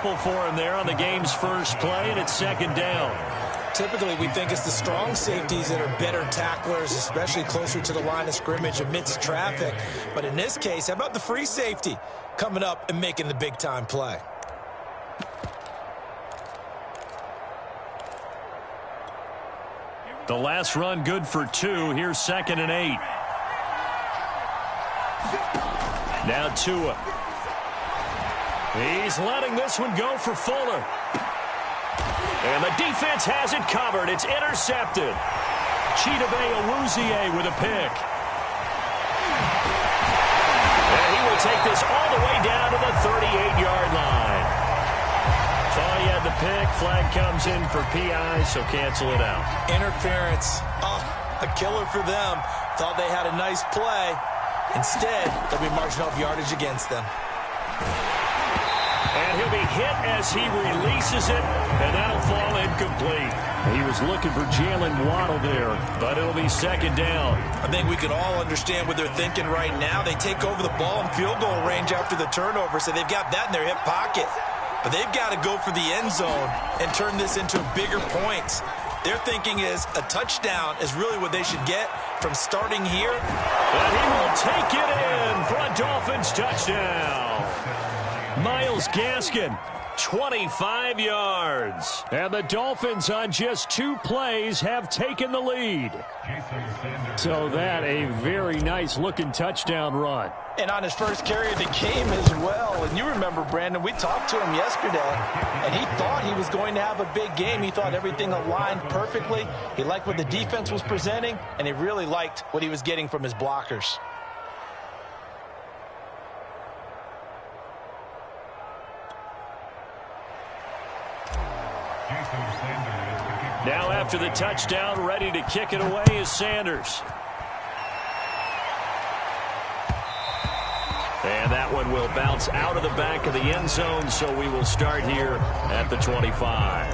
couple for him there on the game's first play, and it's second down. Typically, we think it's the strong safeties that are better tacklers, especially closer to the line of scrimmage amidst traffic. But in this case, how about the free safety coming up and making the big-time play? The last run good for 2. Here's 2nd and 8. Now Tua. He's letting this one go for Fuller. And the defense has it covered. It's intercepted. Chidobe Awuzie with a pick. And he will take this all the way down to the 38-yard line. Thought he had the pick. Flag comes in for PI, so cancel it out. Interference. Oh, a killer for them. Thought they had a nice play. Instead, they'll be marching off yardage against them. And he'll be hit as he releases it, and that'll fall incomplete. He was looking for Jalen Waddle there, but it'll be second down. I think we can all understand what they're thinking right now. They take over the ball in field goal range after the turnover, so they've got that in their hip pocket. But they've got to go for the end zone and turn this into bigger points. Their thinking is a touchdown is really what they should get from starting here. And he will take it in for a Dolphins touchdown. Myles Gaskin, 25 yards. And the Dolphins on just 2 plays have taken the lead. So that a very nice-looking touchdown run. And on his first carry of the game as well. And you remember, Brandon, we talked to him yesterday, and he thought he was going to have a big game. He thought everything aligned perfectly. He liked what the defense was presenting, and he really liked what he was getting from his blockers. Now after the touchdown, ready to kick it away is Sanders. And that one will bounce out of the back of the end zone, so we will start here at the 25.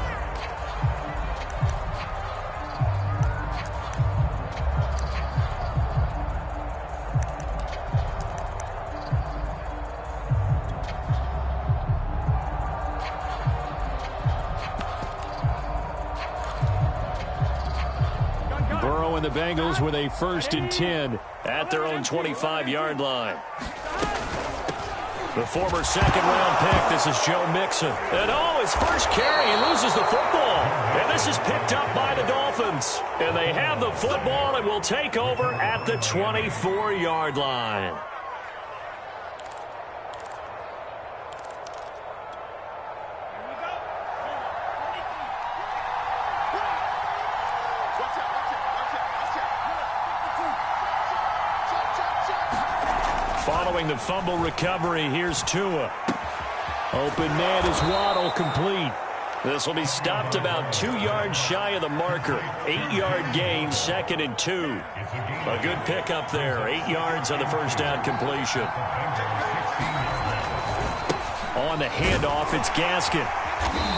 Burrow and the Bengals with a 1st and 10 at their own 25-yard line. The former second-round pick, this is Joe Mixon. And his first carry, he loses the football. And this is picked up by the Dolphins. And they have the football and will take over at the 24-yard line. Following the fumble recovery, here's Tua. Open man is Waddle, complete. This will be stopped about 2 yards shy of the marker. 8-yard gain, 2nd and 2. A good pickup there. 8 yards on the first down completion. On the handoff, it's Gaskin.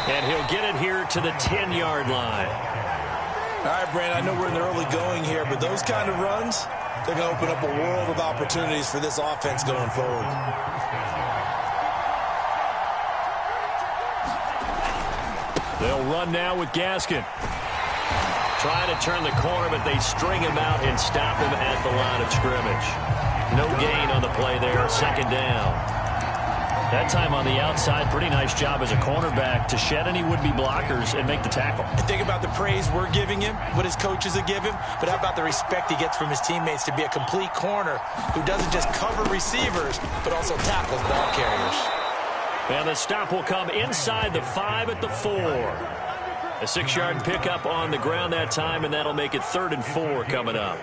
And he'll get it here to the 10-yard line. All right, Brandon, I know we're in the early going here, but those kind of runs, they're going to open up a world of opportunities for this offense going forward. They'll run now with Gaskin. Trying to turn the corner, but they string him out and stop him at the line of scrimmage. No gain on the play there, 2nd down. That time on the outside, pretty nice job as a cornerback to shed any would-be blockers and make the tackle. And think about the praise we're giving him, what his coaches are giving, but how about the respect he gets from his teammates to be a complete corner who doesn't just cover receivers, but also tackles ball carriers. And the stop will come inside the 5 at the 4. A 6-yard pickup on the ground that time, and that'll make it 3rd and 4 coming up.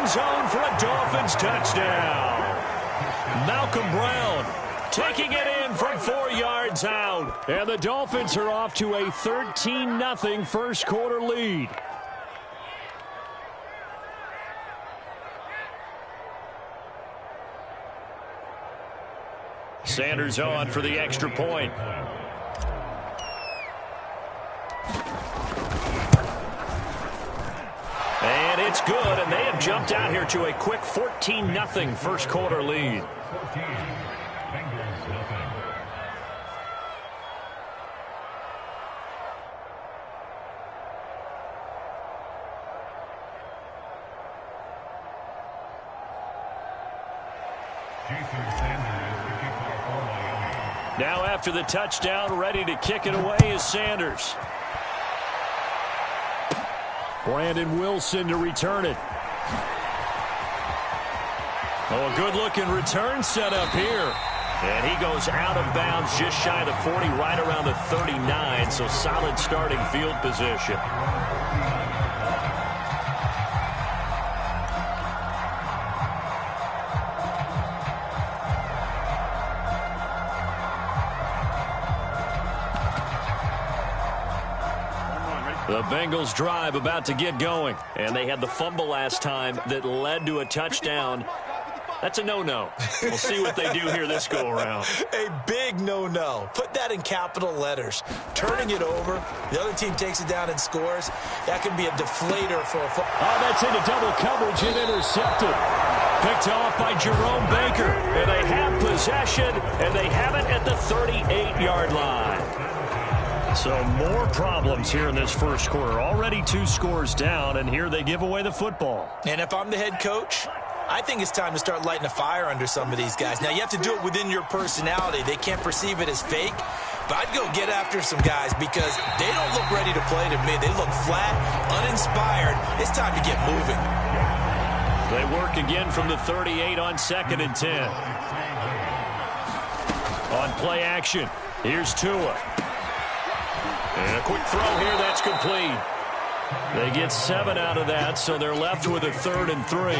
Zone for a Dolphins touchdown. Malcolm Brown taking it in from 4 yards out. And the Dolphins are off to a 13-0 first quarter lead. Sanders on for the extra point. And it's good, and they have jumped out here to a quick 14-0 first quarter lead. Now after the touchdown, ready to kick it away is Sanders. Brandon Wilson to return it. Oh, a good-looking return set up here. And he goes out of bounds just shy of the 40, right around the 39, so solid starting field position. The Bengals drive about to get going, and they had the fumble last time that led to a touchdown. That's a no-no. We'll see what they do here this go-around. A big no-no. Put that in capital letters. Turning it over, the other team takes it down and scores. That can be a deflator for a football. Oh, that's into double coverage and intercepted. Picked off by Jerome Baker. And they have possession, and they have it at the 38-yard line. So more problems here in this first quarter. Already 2 scores down, and here they give away the football. And if I'm the head coach, I think it's time to start lighting a fire under some of these guys. Now, you have to do it within your personality. They can't perceive it as fake. But I'd go get after some guys because they don't look ready to play to me. They look flat, uninspired. It's time to get moving. They work again from the 38 on 2nd and 10. On play action, here's Tua. And a quick throw here, that's complete. They get 7 out of that, so they're left with a 3rd and 3.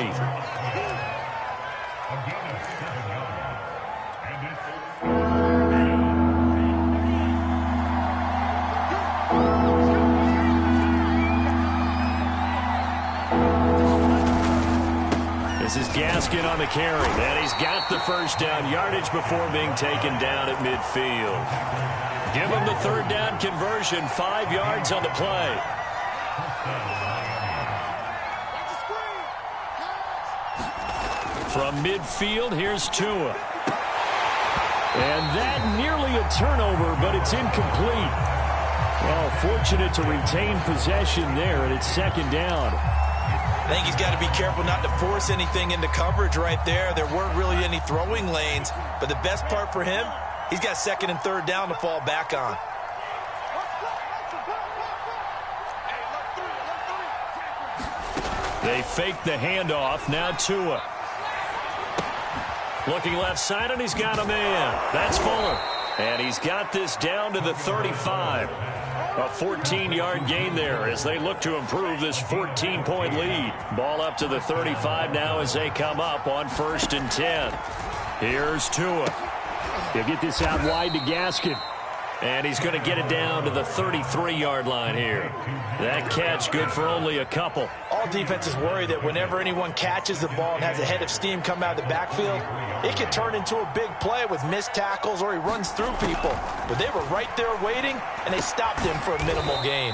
This is Gaskin on the carry, and he's got the first down. Yardage before being taken down at midfield. Give him the 3rd down conversion, 5 yards on the play. From midfield, here's Tua. And that nearly a turnover, but it's incomplete. Well, fortunate to retain possession there, and it's 2nd down. I think he's got to be careful not to force anything into coverage right there. There weren't really any throwing lanes, but the best part for him, he's got 2nd and 3rd down to fall back on. They fake the handoff. Now Tua. Looking left side, and he's got a man. That's Fuller. And he's got this down to the 35. A 14-yard gain there as they look to improve this 14-point lead. Ball up to the 35 now as they come up on 1st and 10. Here's Tua. He'll get this out wide to Gaskin. And he's going to get it down to the 33-yard line here. That catch good for only a couple. All defenses worry that whenever anyone catches the ball and has a head of steam come out of the backfield, it can turn into a big play with missed tackles or he runs through people. But they were right there waiting, and they stopped him for a minimal gain.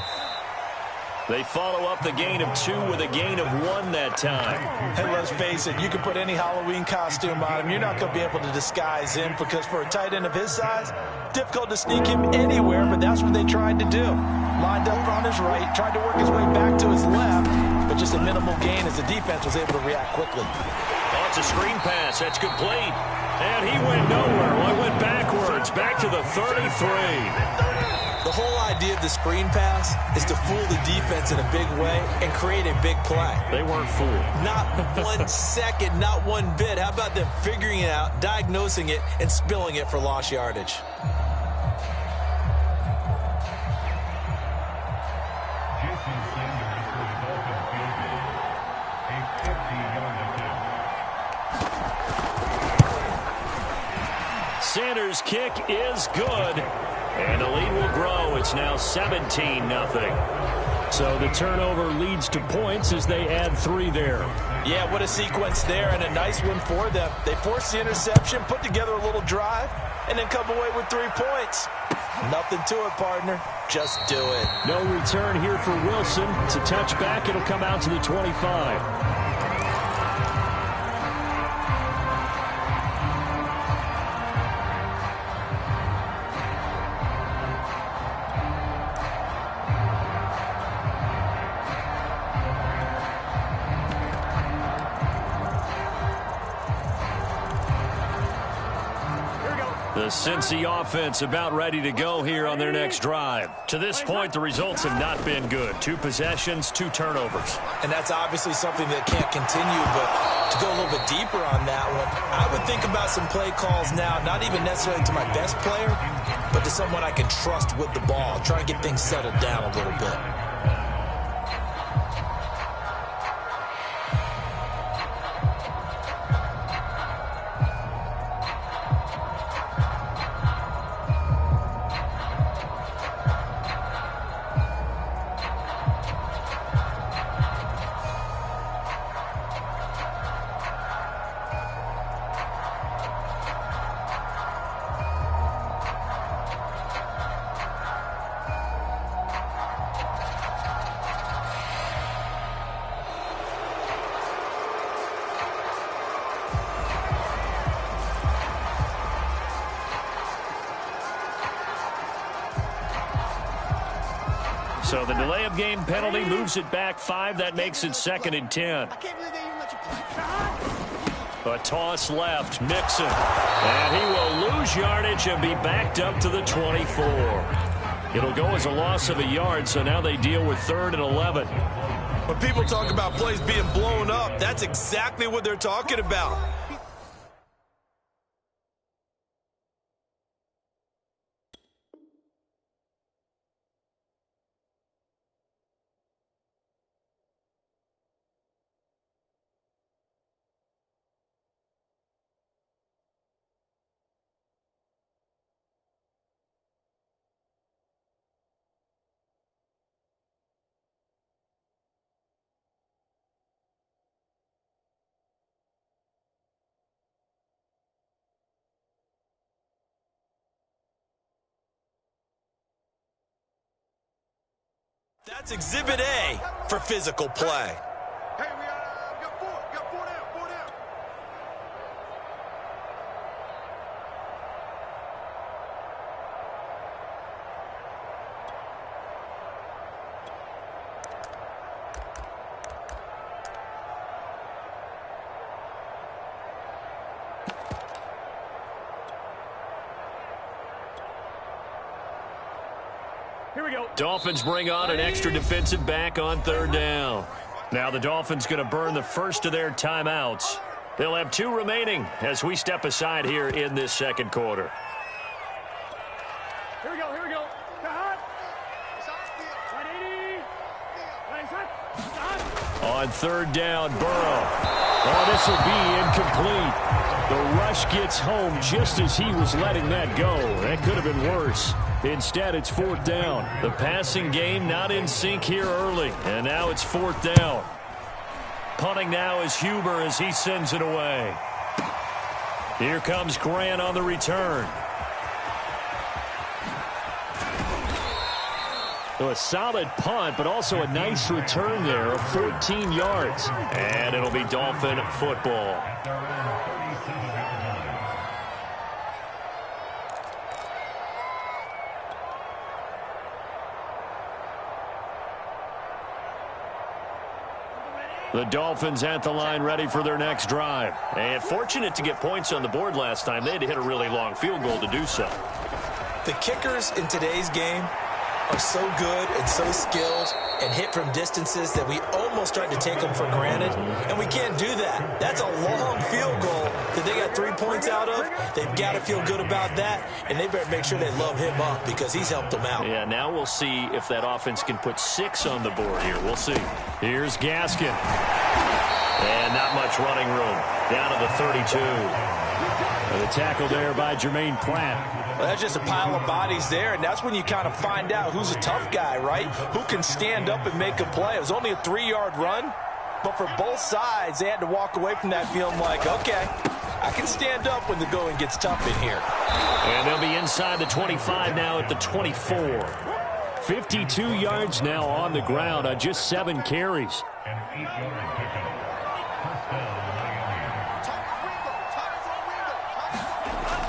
They follow up the gain of 2 with a gain of 1 that time. And let's face it, you can put any Halloween costume on him. You're not going to be able to disguise him because for a tight end of his size, difficult to sneak him anywhere, but that's what they tried to do. Lined up on his right, tried to work his way back to his left, but just a minimal gain as the defense was able to react quickly. Oh, it's a screen pass. That's complete. And he went nowhere. Well, he went backwards, back to the 33. The whole idea of the screen pass is to fool the defense in a big way and create a big play. They weren't fooled. Not 1 second, not one bit. How about them figuring it out, diagnosing it, and spilling it for lost yardage? Sanders' kick is good. And the lead will grow. It's now 17-0. So the turnover leads to points as they add 3 there. Yeah, what a sequence there, and a nice one for them. They forced the interception, put together a little drive, and then come away with 3 points. Nothing to it, partner. Just do it. No return here for Wilson. It's a touchback. It'll come out to the 25. The Cincy offense about ready to go here on their next drive. To this point, the results have not been good. 2 possessions, 2 turnovers. And that's obviously something that can't continue, but to go a little bit deeper on that one, I would think about some play calls now, not even necessarily to my best player, but to someone I can trust with the ball. Try and get things settled down a little bit. So the delay of game penalty moves it back 5. That makes it 2nd and 10. A toss left, Mixon. And he will lose yardage and be backed up to the 24. It'll go as a loss of a yard, so now they deal with 3rd and 11. When people talk about plays being blown up, that's exactly what they're talking about. That's Exhibit A for physical play. Hey, we got 4 down. Here we go. Dolphins bring on an extra defensive back on 3rd down. Now the Dolphins going to burn the first of their timeouts. They'll have 2 remaining as we step aside here in this 2nd quarter. Here we go. On 3rd down, Burrow. Oh, this will be incomplete. The rush gets home just as he was letting that go. That could have been worse. Instead, it's 4th down. The passing game not in sync here early, and now it's 4th down. Punting now is Huber as he sends it away. Here comes Grant on the return. So a solid punt, but also a nice return there of 14 yards. And it'll be Dolphin football. The Dolphins at the line ready for their next drive. And fortunate to get points on the board last time. They had to hit a really long field goal to do so. The kickers in today's game are so good and so skilled and hit from distances that we almost start to take them for granted, and we can't do that. That's a long field goal that they got 3 points out of. They've got to feel good about that, and they better make sure they love him up because he's helped them out. Yeah, now we'll see if that offense can put 6 on the board here. We'll see. Here's Gaskin. And not much running room. Down to the 32. And the tackle there by Jermaine Pratt. Well, that's just a pile of bodies there, and that's when you kind of find out who's a tough guy, right? Who can stand up and make a play. It was only a 3-yard run, but for both sides, they had to walk away from that feeling like, okay, I can stand up when the going gets tough in here. And they'll be inside the 25 now at the 24. 52 yards now on the ground on just 7 carries.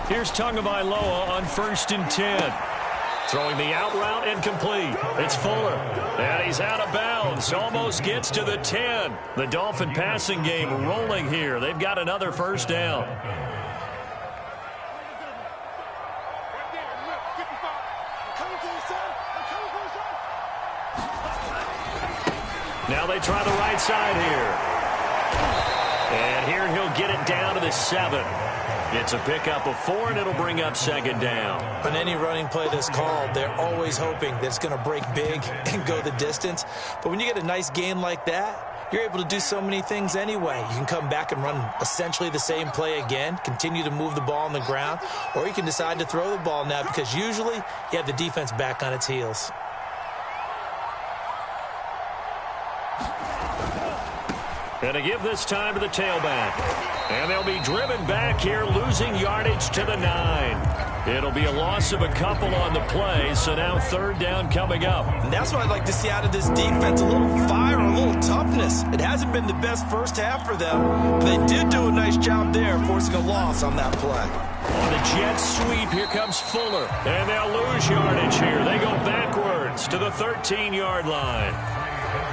Here's Tagovailoa on 1st and 10. Throwing the out route incomplete. It's Fuller. And he's out of bounds. Almost gets to the 10. The Dolphin passing game rolling here. They've got another first down. Now they try the right side here. And here he'll get it down to the 7. It's a pickup of 4, and it'll bring up 2nd down. On any running play that's called, they're always hoping that it's going to break big and go the distance. But when you get a nice gain like that, you're able to do so many things anyway. You can come back and run essentially the same play again, continue to move the ball on the ground, or you can decide to throw the ball now because usually you have the defense back on its heels. And to give this time to the tailback. And they'll be driven back here, losing yardage to the 9. It'll be a loss of a couple on the play, so now 3rd down coming up. And that's what I'd like to see out of this defense, a little fire, a little toughness. It hasn't been the best first half for them, but they did do a nice job there, forcing a loss on that play. On the jet sweep, here comes Fuller. And they'll lose yardage here. They go backwards to the 13-yard line.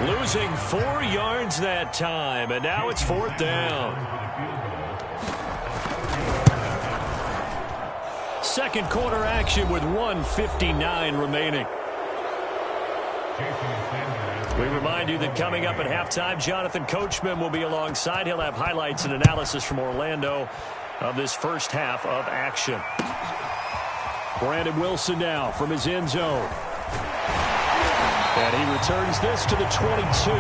Losing 4 yards that time, and now it's 4th down. Second quarter action with 1:59 remaining. We remind you that coming up at halftime, Jonathan Coachman will be alongside. He'll have highlights and analysis from Orlando of this first half of action. Brandon Wilson now from his end zone. And he returns this to the 22.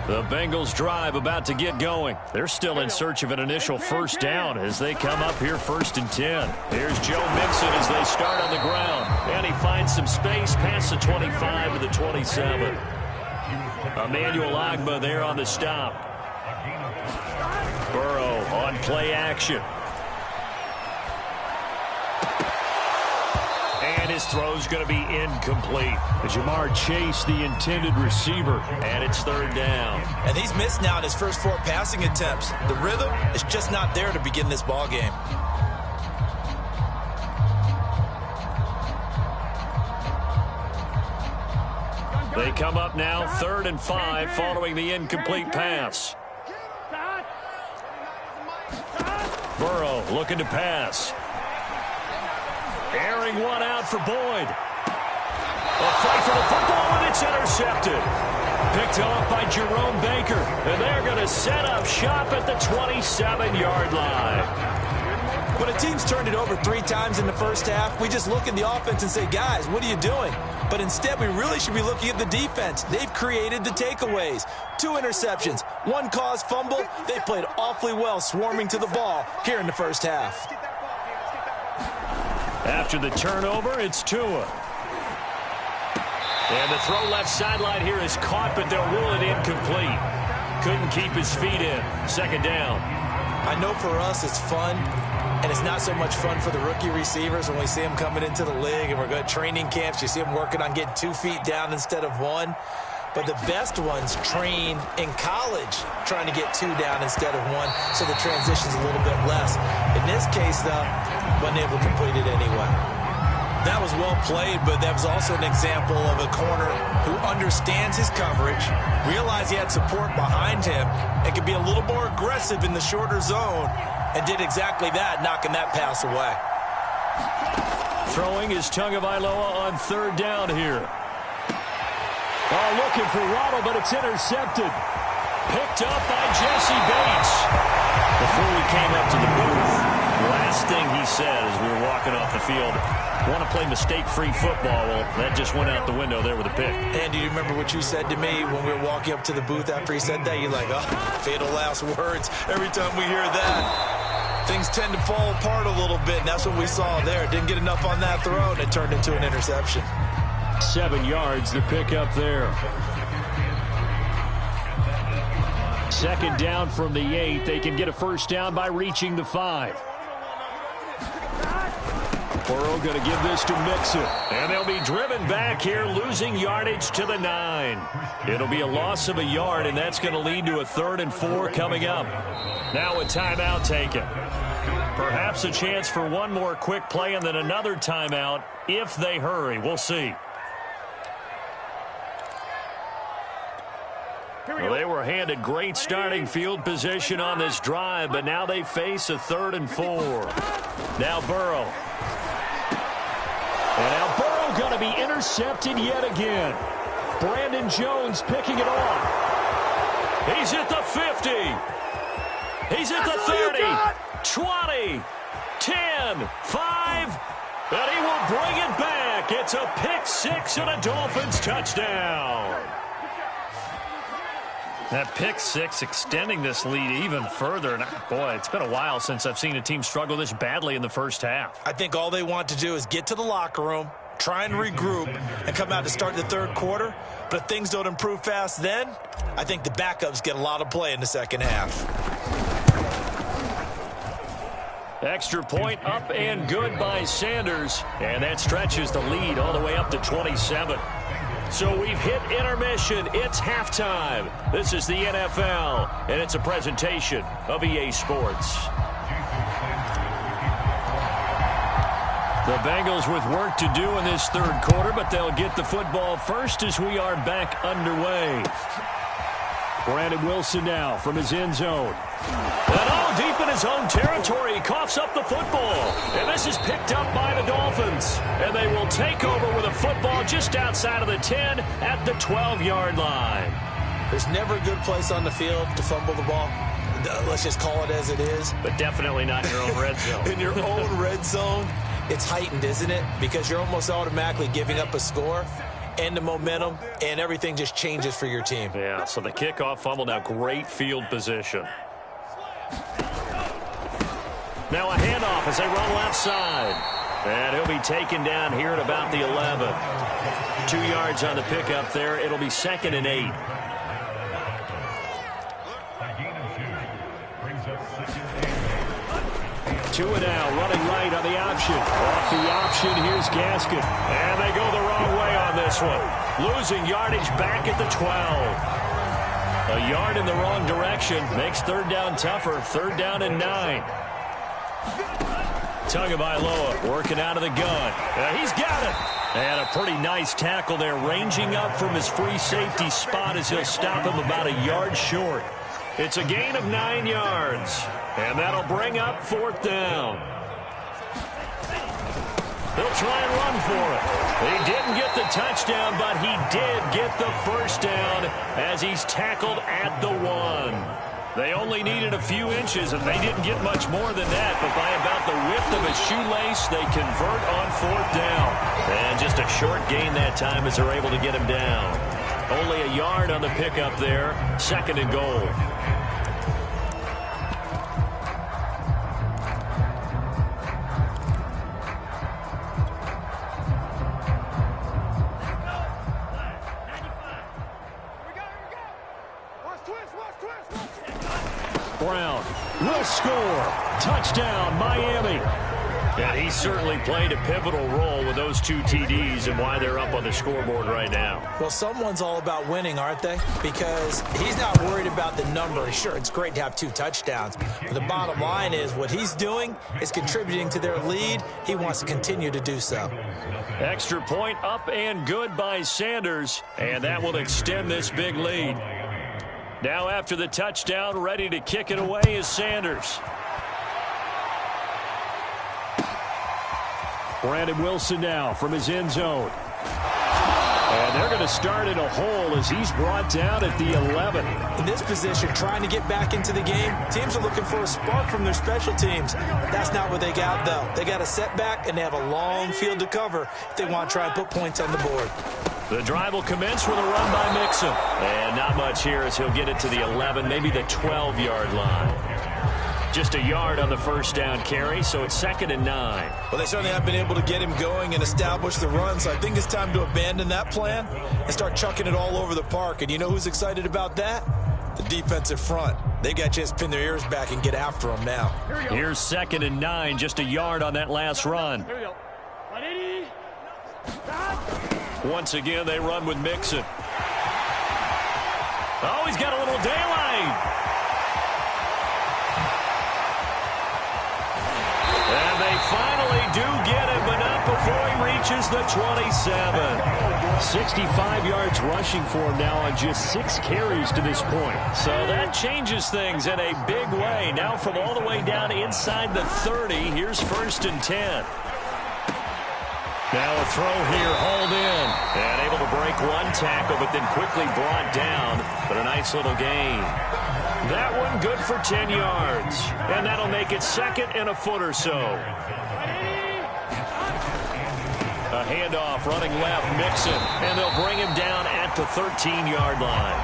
The Bengals drive about to get going. They're still in search of an initial first down as they come up here 1st and 10. Here's Joe Mixon as they start on the ground. And he finds some space past the 25 to the 27. Emmanuel Ogbah there on the stop. Burrow on play action. And his throw's going to be incomplete. Jamar Chase, the intended receiver, and it's 3rd down. And he's missed now in his first 4 passing attempts. The rhythm is just not there to begin this ball game. They come up now 3rd and 5 following the incomplete pass. Burrow looking to pass. Airing one out for Boyd. A fight for the football, and it's intercepted. Picked off by Jerome Baker. And they're going to set up shop at the 27-yard line. When a team's turned it over 3 times in the first half, we just look at the offense and say, guys, what are you doing? But instead, we really should be looking at the defense. They've created the takeaways. 2 interceptions, 1 caused fumble. They played awfully well swarming to the ball here in the first half. After the turnover, it's Tua. And the throw left sideline here is caught, but they'll rule it incomplete. Couldn't keep his feet in. 2nd down. I know for us it's fun, and it's not so much fun for the rookie receivers when we see them coming into the league and we're going to training camps. You see them working on getting 2 feet down instead of 1. But the best ones train in college trying to get 2 down instead of 1, so the transition's a little bit less. In this case, though, wasn't able to complete it anyway. That was well played, but that was also an example of a corner who understands his coverage, realized he had support behind him, and could be a little more aggressive in the shorter zone, and did exactly that, knocking that pass away. Throwing is Tagovailoa on 3rd down here. Oh, looking for Waddle, but it's intercepted. Picked up by Jesse Bates. Before we came up to the booth, last thing he said as we were walking off the field, want to play mistake-free football. Well, that just went out the window there with a pick. And do you remember what you said to me when we were walking up to the booth after he said that? You're like, oh, fatal last words every time we hear that. things tend to fall apart a little bit, and that's what we saw there. Didn't get enough on that throw, and it turned into an interception. 7 yards, the pickup there. Second down from the 8. They can get a first down by reaching the 5. Burrow going to give this to Mixon. And they'll be driven back here, losing yardage to the 9. It'll be a loss of a yard, and that's going to lead to a 3rd and 4 coming up. Now a timeout taken. Perhaps a chance for one more quick play and then another timeout if they hurry. We'll see. Well, they were handed great starting field position on this drive, but now they face a 3rd and 4. Now Burrow. And now Burrow going to be intercepted yet again. Brandon Jones picking it off. He's at the 50. He's at the 30. 20. 10. 5. And he will bring it back. It's a pick 6 and a Dolphins touchdown. That pick 6 extending this lead even further. And boy, it's been a while since I've seen a team struggle this badly in the first half. I think all they want to do is get to the locker room, try and regroup, and come out to start the third quarter. But if things don't improve fast then, I think the backups get a lot of play in the second half. Extra point up and good by Sanders. And that stretches the lead all the way up to 27. So we've hit intermission. It's halftime. This is the NFL, and it's a presentation of EA Sports. The Bengals with work to do in this third quarter, but they'll get the football first as we are back underway. Brandon Wilson now from his end zone. And all deep in his own territory, he coughs up the football. And this is picked up by the Dolphins. And they will take over with a football just outside of the 10 at the 12-yard line. There's never a good place on the field to fumble the ball. Let's just call it as it is. But definitely not in your own red zone. In your own red zone, it's heightened, isn't it? Because you're almost automatically giving up a score and the momentum, and everything just changes for your team. Yeah, so the kickoff fumble, now great field position. Now a handoff as they run left side. And he'll be taken down here at about the 11. 2 yards on the pickup there. It'll be 2nd and 8. Tua now running right on the option. Off the option, here's Gaskin. And they go the wrong way on this one. Losing yardage back at the 12. A yard in the wrong direction makes third down tougher. 3rd down and 9. Tagovailoa working out of the gun. He's got it. And a pretty nice tackle there, ranging up from his free safety spot as he'll stop him about a yard short. It's a gain of 9 yards. And that'll bring up 4th down. They'll try and run for it. He didn't get the touchdown, but he did get the first down as he's tackled at the 1. They only needed a few inches, and they didn't get much more than that. But by about the width of a shoelace, they convert on 4th down. And just a short gain that time as they're able to get him down. Only a yard on the pickup there. 2nd and goal. Brown will score. Touchdown, Miami. And he certainly played a pivotal role with those 2 TDs and why they're up on the scoreboard right now. Well, someone's all about winning, aren't they? Because he's not worried about the number. Sure, it's great to have 2 touchdowns. But the bottom line is what he's doing is contributing to their lead. He wants to continue to do so. Extra point up and good by Sanders. And that will extend this big lead. Now after the touchdown, ready to kick it away is Sanders. Brandon Wilson now from his end zone. And they're going to start in a hole as he's brought down at the 11. In this position, trying to get back into the game, teams are looking for a spark from their special teams. That's not what they got, though. They got a setback, and they have a long field to cover if they want to try and put points on the board. The drive will commence with a run by Mixon. And not much here as he'll get it to the 11, maybe the 12-yard line. Just a yard on the first down carry, so it's 2nd and 9. Well, they certainly have been able to get him going and establish the run, so I think it's time to abandon that plan and start chucking it all over the park. And you know who's excited about that? The defensive front. They got a chance to pin their ears back and get after him now. Here's 2nd and 9, just a yard on that last run. Once again, they run with Mixon. Oh, he's got a little daylight. And they finally do get him, but not before he reaches the 27. 65 yards rushing for him now on just 6 carries to this point. So that changes things in a big way. Now from all the way down inside the 30, here's 1st and 10. Now a throw here, hauled in. And able to break one tackle, but then quickly brought down. But a nice little gain. That one good for 10 yards. And that'll make it 2nd and a foot or so. A handoff, running left, Mixon. And they'll bring him down at the 13-yard line.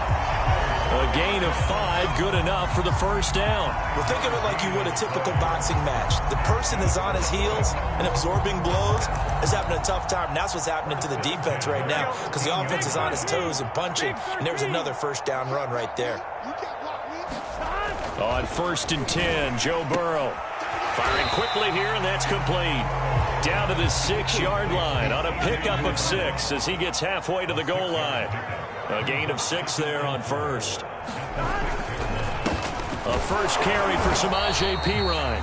A gain of 5, good enough for the first down. Well, think of it like you would a typical boxing match. The person is on his heels and absorbing blows is having a tough time. And that's what's happening to the defense right now because the offense is on his toes and punching. And there was another first down run right there. On 1st and 10, Joe Burrow. Firing quickly here, and that's complete. Down to the 6-yard line on a pickup of 6 as he gets halfway to the goal line. A gain of 6 there on first. A first carry for Samaje Perine.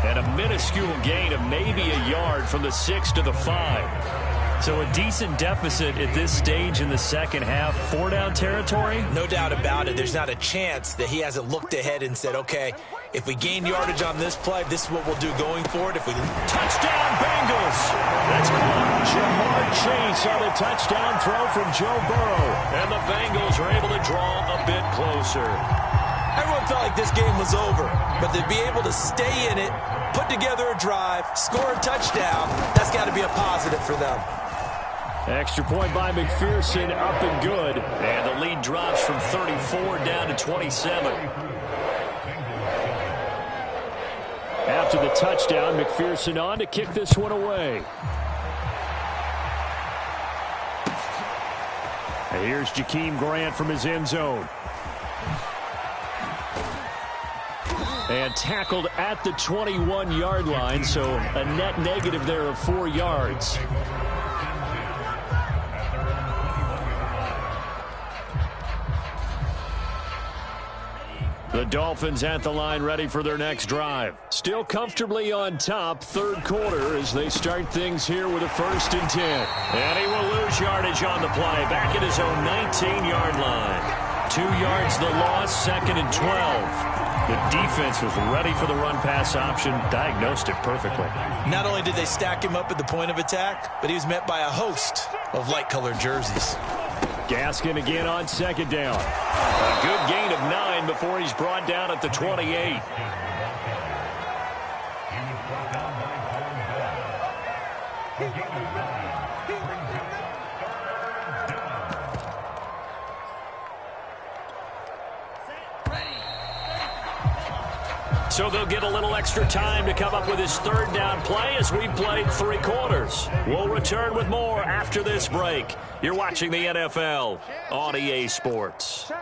And a minuscule gain of maybe a yard from the 6 to the 5. So a decent deficit at this stage in the second half. 4-down territory? No doubt about it. There's not a chance that he hasn't looked ahead and said, okay, if we gain yardage on this play, this is what we'll do going forward. If we touchdown Bengals. That's caught. Jamar Chase on a touchdown throw from Joe Burrow. And the Bengals are able to draw a bit closer. Everyone felt like this game was over, but to be able to stay in it, put together a drive, score a touchdown, that's got to be a positive for them. Extra point by McPherson, up and good. And the lead drops from 34 down to 27. After the touchdown, McPherson on to kick this one away. And here's Jakeem Grant from his end zone. And tackled at the 21-yard line, so a net negative there of 4 yards. The Dolphins at the line ready for their next drive. Still comfortably on top, third quarter as they start things here with a 1st and 10. And he will lose yardage on the play, back at his own 19-yard line. 2 yards the loss, 2nd and 12. The defense was ready for the run-pass option, diagnosed it perfectly. Not only did they stack him up at the point of attack, but he was met by a host of light-colored jerseys. Gaskin again on 2nd down. A good gain of 9 before he's brought down at the 28. So they'll get a little extra time to come up with his 3rd down play as we've played 3 quarters. We'll return with more after this break. You're watching the NFL on EA Sports.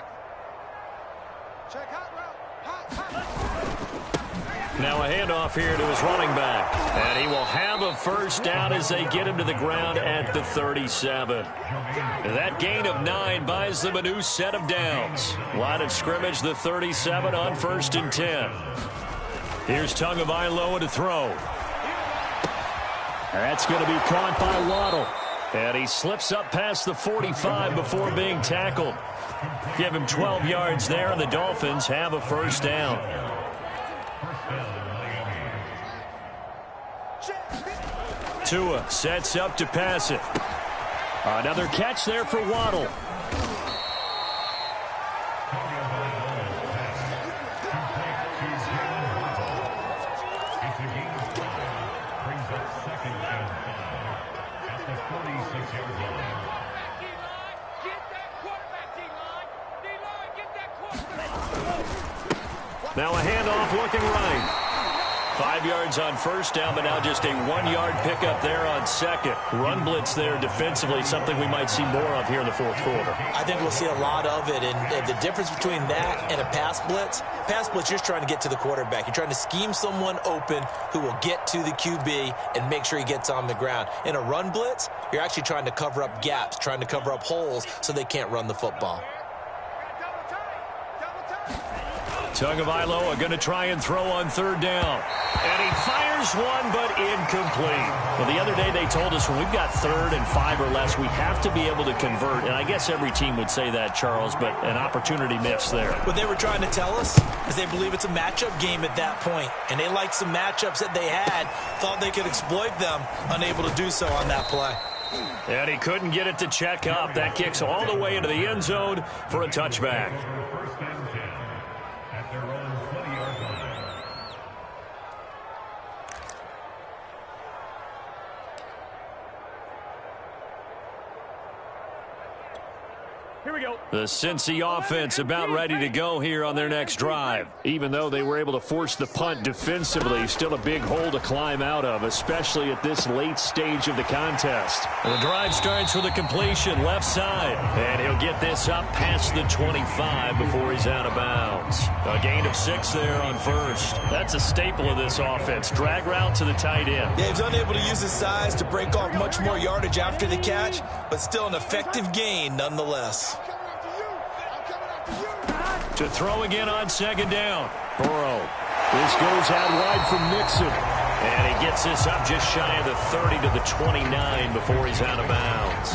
Now a handoff here to his running back. And he will have a first down as they get him to the ground at the 37. That gain of 9 buys them a new set of downs. Line of scrimmage, the 37 on 1st and 10. Here's Tagovailoa to throw. That's going to be caught by Waddle. And he slips up past the 45 before being tackled. Give him 12 yards there, and the Dolphins have a first down. Tua sets up to pass it. Another catch there for Waddle. Now a handoff looking right. 5 yards on first down, but now just a 1-yard pickup there on second. Run blitz there defensively, something we might see more of here in the fourth quarter. I think we'll see a lot of it, and the difference between that and a pass blitz, you're just trying to get to the quarterback. You're trying to scheme someone open who will get to the QB and make sure he gets on the ground. In a run blitz, you're actually trying to cover up gaps, trying to cover up holes so they can't run the football. Tagovailoa going to try and throw on third down. And he fires one, but incomplete. Well, the other day they told us when we've got 3rd and 5 or less, we have to be able to convert. And I guess every team would say that, Charles, but an opportunity missed there. What they were trying to tell us is they believe it's a matchup game at that point. And they liked some matchups that they had, thought they could exploit them, unable to do so on that play. And he couldn't get it to check up. That kicks all the way into the end zone for a touchback. Here we go. The Cincy offense about ready to go here on their next drive. Even though they were able to force the punt defensively, still a big hole to climb out of, especially at this late stage of the contest. The drive starts with a completion left side, and he'll get this up past the 25 before he's out of bounds. A gain of 6 there on first. That's a staple of this offense. Drag route to the tight end. Yeah, he's unable to use his size to break off much more yardage after the catch, but still an effective gain nonetheless. To throw again on second down. Burrow. This goes out wide from Mixon. And he gets this up just shy of the 30 to the 29 before he's out of bounds.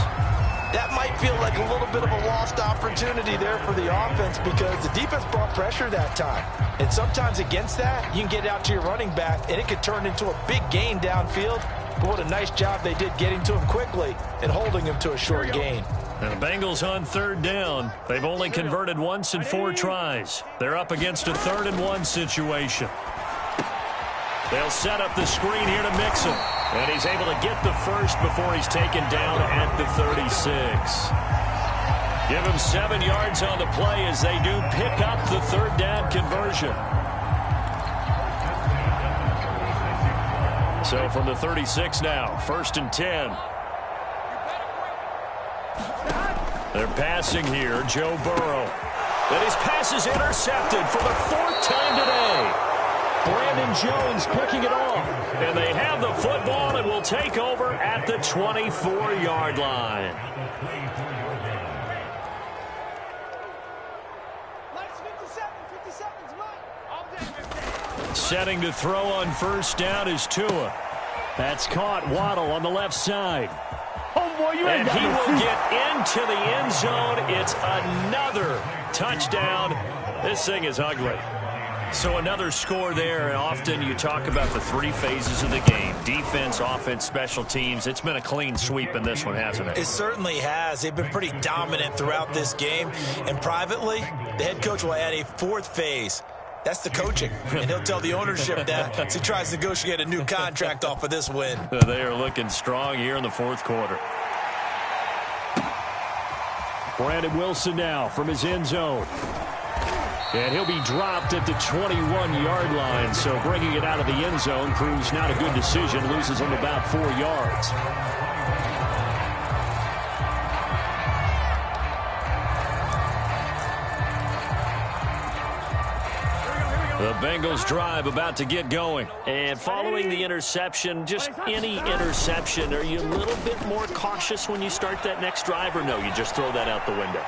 That might feel like a little bit of a lost opportunity there for the offense because the defense brought pressure that time. And sometimes against that, you can get out to your running back, and it could turn into a big gain downfield. But what a nice job they did getting to him quickly and holding him to a short gain. And the Bengals on third down. They've only converted once in 4 tries. They're up against a 3rd and 1 situation. They'll set up the screen here to Mixon. And he's able to get the first before he's taken down at the 36. Give him 7 yards on the play as they do pick up the 3rd down conversion. So from the 36 now, 1st and 10. They're passing here, Joe Burrow. And his pass is intercepted for the 4th time today. Brandon Jones picking it off. And they have the football and will take over at the 24-yard line. Setting to throw on first down is Tua. That's caught. Waddle on the left side. Oh, boy, you ain't And he will get into the end zone. It's another touchdown. This thing is ugly. So another score there, and often you talk about the 3 phases of the game. Defense, offense, special teams. It's been a clean sweep in this one, hasn't it? It certainly has. They've been pretty dominant throughout this game. And privately, the head coach will add a 4th phase. That's the coaching. And he'll tell the ownership that as he tries to negotiate a new contract off of this win. They are looking strong here in the 4th quarter. Brandon Wilson now from his end zone. And he'll be dropped at the 21-yard line. So bringing it out of the end zone proves not a good decision. Loses him about 4 yards. The Bengals drive about to get going. And following the interception, just any interception, are you a little bit more cautious when you start that next drive, or no, you just throw that out the window?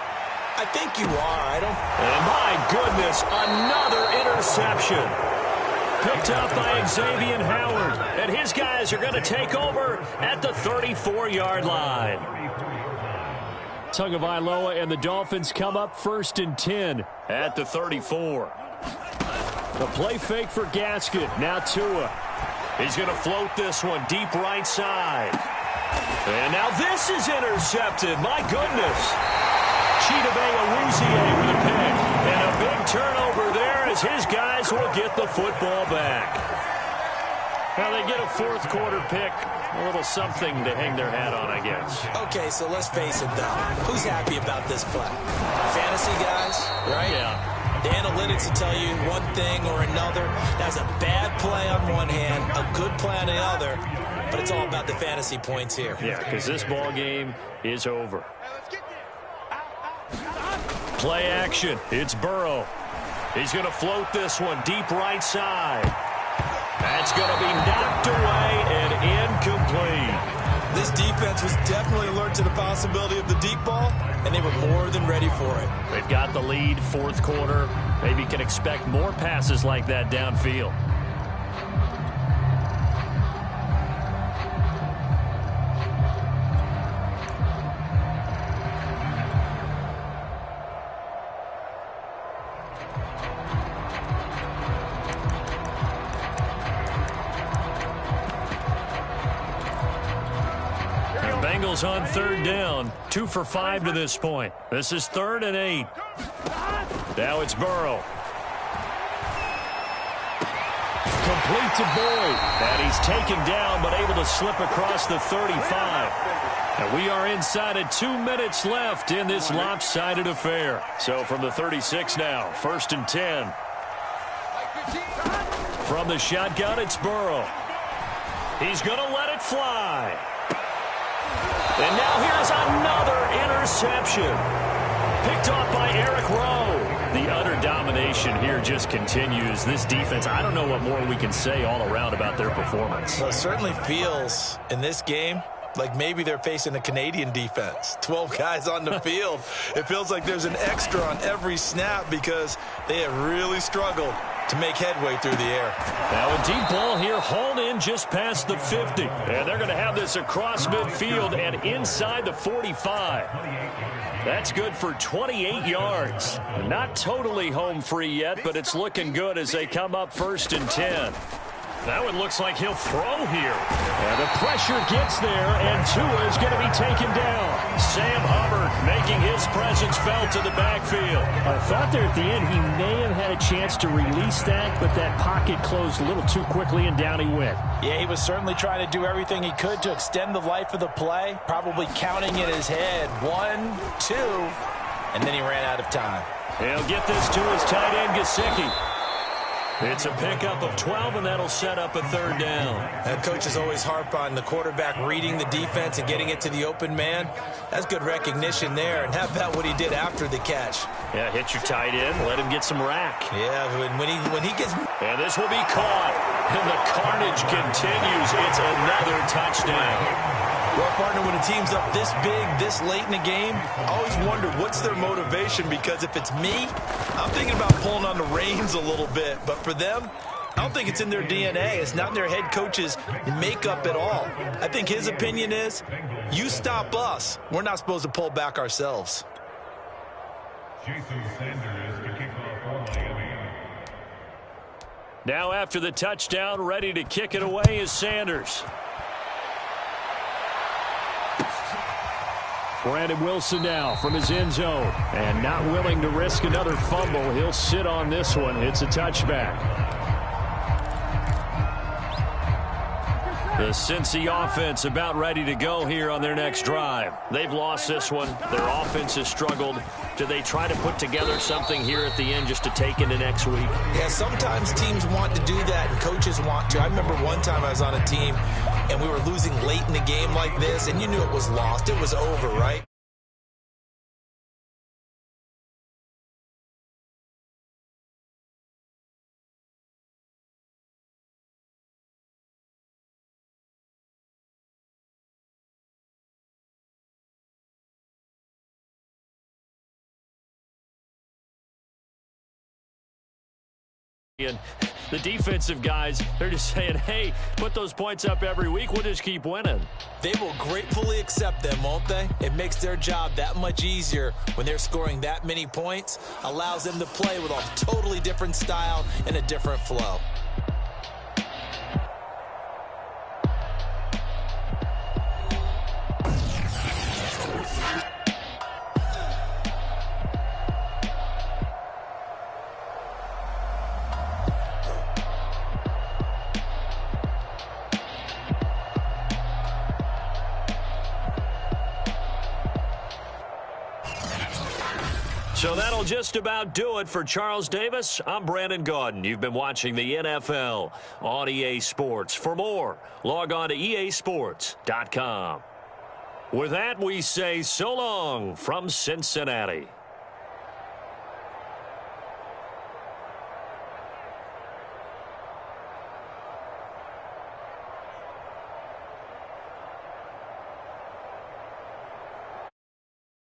I think you are. And my goodness, another interception. Picked up by Xavier Howard. And his guys are going to take over at the 34-yard line. Tagovailoa and the Dolphins come up 1st and 10 at the 34. The play fake for Gaskin. Now Tua. He's going to float this one deep right side. And now this is intercepted. My goodness. Chidobe Awuzie with a pick. And a big turnover there as his guys will get the football back. Now they get a 4th quarter pick. A little something to hang their hat on, I guess. Okay, so let's face it, though. Who's happy about this play? Fantasy guys, right? Yeah. The analytics wants to tell you one thing or another. That's a bad play on one hand, a good play on the other, but it's all about the fantasy points here. Yeah, because this ball game is over. Play action. It's Burrow. He's going to float this one deep right side. That's going to be knocked away and incomplete. This defense was definitely alert to the possibility of the deep ball, and they were more than ready for it. They've got the lead, fourth quarter. Maybe can expect more passes like that downfield. Bengals on third down, 2 for 5 to this point. This is 3rd and 8. Now it's Burrow. Complete to Boyd. And he's taken down, but able to slip across the 35. And we are inside of 2 minutes left in this lopsided affair. So from the 36 now, 1st and 10. From the shotgun, it's Burrow. He's going to let it fly. And now here's another interception. Picked off by Eric Rowe. The utter domination here just continues. This defense, I don't know what more we can say all around about their performance. Well, it certainly feels in this game like maybe they're facing a Canadian defense. 12 guys on the field. It feels like there's an extra on every snap because they have really struggled to make headway through the air. Now a deep ball here, hauled in just past the 50. And they're going to have this across midfield and inside the 45. That's good for 28 yards. Not totally home free yet, but it's looking good as they come up 1st and 10. That one looks like he'll throw here. And the pressure gets there, and Tua is going to be taken down. Sam Hubbard making his presence felt in the backfield. I thought there at the end he may have had a chance to release that, but that pocket closed a little too quickly, and down he went. Yeah, he was certainly trying to do everything he could to extend the life of the play, probably counting in his head 1, 2, and then he ran out of time. He'll get this to his tight end, Gesicki. It's a pickup of 12, and that'll set up a 3rd down. And coaches always harp on the quarterback reading the defense and getting it to the open man. That's good recognition there. And how about what he did after the catch? Yeah, hit your tight end, let him get some rack. Yeah, when he gets... And this will be caught. And the carnage continues. It's another touchdown. Well, partner, when a team's up this big, this late in the game, I always wonder what's their motivation, because if it's me, I'm thinking about pulling on the reins a little bit. But for them, I don't think it's in their DNA. It's not in their head coach's makeup at all. I think his opinion is, you stop us, we're not supposed to pull back ourselves. Now after the touchdown, ready to kick it away is Sanders. Brandon Wilson now from his end zone. And not willing to risk another fumble. He'll sit on this one. It's a touchback. The Cincy offense about ready to go here on their next drive. They've lost this one. Their offense has struggled. Do they try to put together something here at the end just to take into next week? Yeah, sometimes teams want to do that and coaches want to. I remember one time I was on a team and we were losing late in the game like this, and you knew it was lost. It was over, right? And the defensive guys, they're just saying, hey, put those points up every week. We'll just keep winning. They will gratefully accept them, won't they? It makes their job that much easier when they're scoring that many points. Allows them to play with a totally different style and a different flow. So that'll just about do it for Charles Davis. I'm Brandon Gaudin. You've been watching the NFL on EA Sports. For more, log on to easports.com. With that, we say so long from Cincinnati.